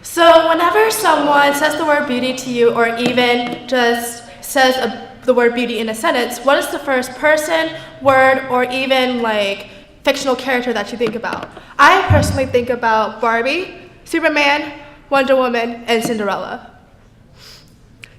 So whenever someone says the word beauty to you, or even just says the word beauty in a sentence, what is the first person, word, or even like fictional character that you think about? I personally think about Barbie, Superman, Wonder Woman, and Cinderella.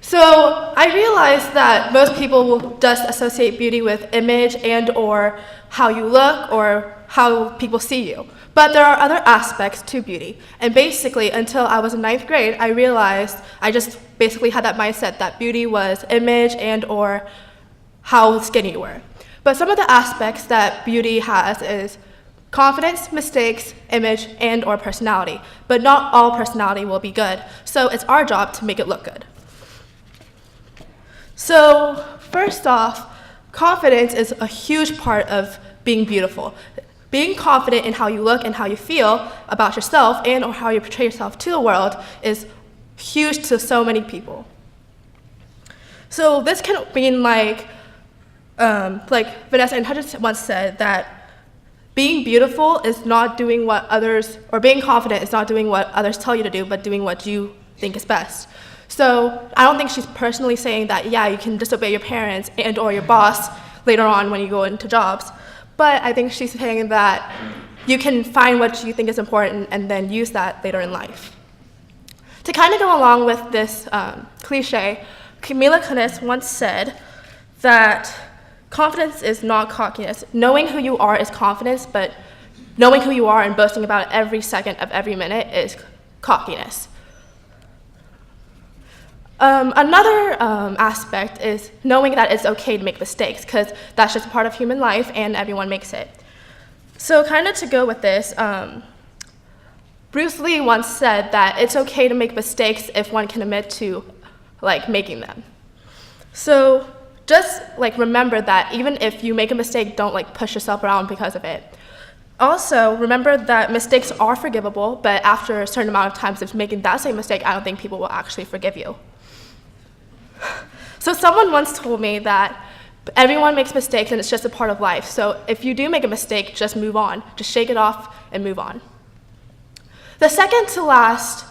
So I realize that most people will just associate beauty with image and or how you look or how people see you. But there are other aspects to beauty. And basically, until I was in 9th grade, I realized I just basically had that mindset that beauty was image and or how skinny you were. But some of the aspects that beauty has is confidence, mistakes, image, and or personality. But not all personality will be good. So it's our job to make it look good. So first off, confidence is a huge part of being beautiful. Being confident in how you look and how you feel about yourself and or how you portray yourself to the world is huge to so many people. So this can mean like Vanessa and Hudgens once said that being beautiful is not doing what others, or being confident is not doing what others tell you to do, but doing what you think is best. So I don't think she's personally saying that, yeah, you can disobey your parents and or your boss later on when you go into jobs. But I think she's saying that you can find what you think is important and then use that later in life. To kind of go along with this cliche, Mila Kunis once said that confidence is not cockiness. Knowing who you are is confidence, but knowing who you are and boasting about it every second of every minute is cockiness. Another aspect is knowing that it's okay to make mistakes, because that's just part of human life and everyone makes it. So kind of to go with this, Bruce Lee once said that it's okay to make mistakes if one can admit to making them. So just remember that even if you make a mistake, don't push yourself around because of it. Also, remember that mistakes are forgivable, but after a certain amount of times of making that same mistake, I don't think people will actually forgive you. So someone once told me that everyone makes mistakes and it's just a part of life. So if you do make a mistake, just move on. Just shake it off and move on. The second to last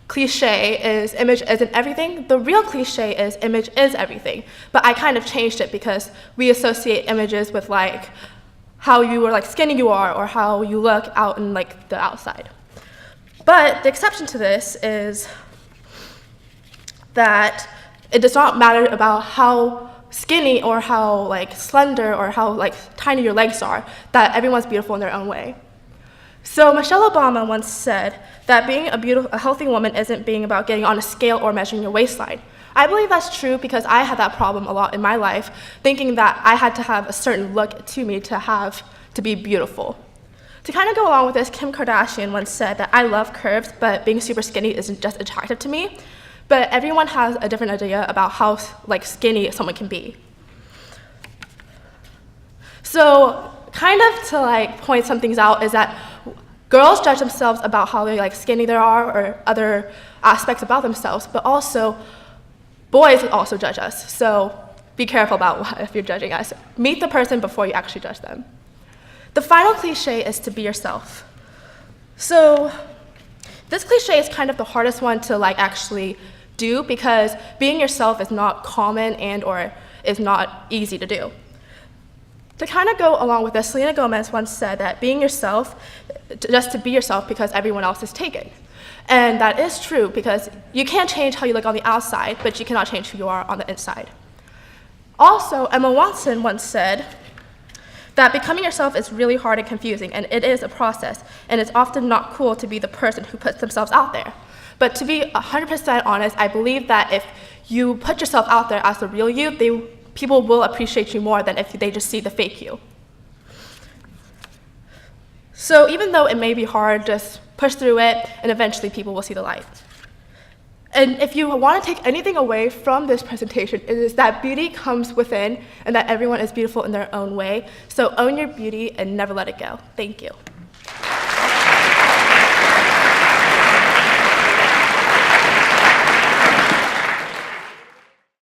cliche is image isn't everything. The real cliche is image is everything. But I kind of changed it because we associate images with how you are skinny you are or how you look out in the outside. But the exception to this is that it does not matter about how skinny or how slender or how tiny your legs are, that everyone's beautiful in their own way. So Michelle Obama once said that being a healthy woman isn't being about getting on a scale or measuring your waistline. I believe that's true because I had that problem a lot in my life, thinking that I had to have a certain look to me to be beautiful. To kind of go along with this, Kim Kardashian once said that I love curves, but being super skinny isn't just attractive to me. But everyone has a different idea about how skinny someone can be. So kind of to point some things out is that girls judge themselves about how skinny they are or other aspects about themselves, but also boys also judge us. So be careful about if you're judging us. Meet the person before you actually judge them. The final cliche is to be yourself. So this cliche is kind of the hardest one to actually do because being yourself is not common and or is not easy to do. To kind of go along with this, Selena Gomez once said that being yourself, just to be yourself because everyone else is taken. And that is true because you can't change how you look on the outside, but you cannot change who you are on the inside. Also, Emma Watson once said that becoming yourself is really hard and confusing, and it is a process, and it's often not cool to be the person who puts themselves out there. But to be 100% honest, I believe that if you put yourself out there as the real you, people will appreciate you more than if they just see the fake you. So even though it may be hard, just push through it, and eventually people will see the light. And if you want to take anything away from this presentation, it is that beauty comes within and that everyone is beautiful in their own way. So own your beauty and never let it go. Thank you.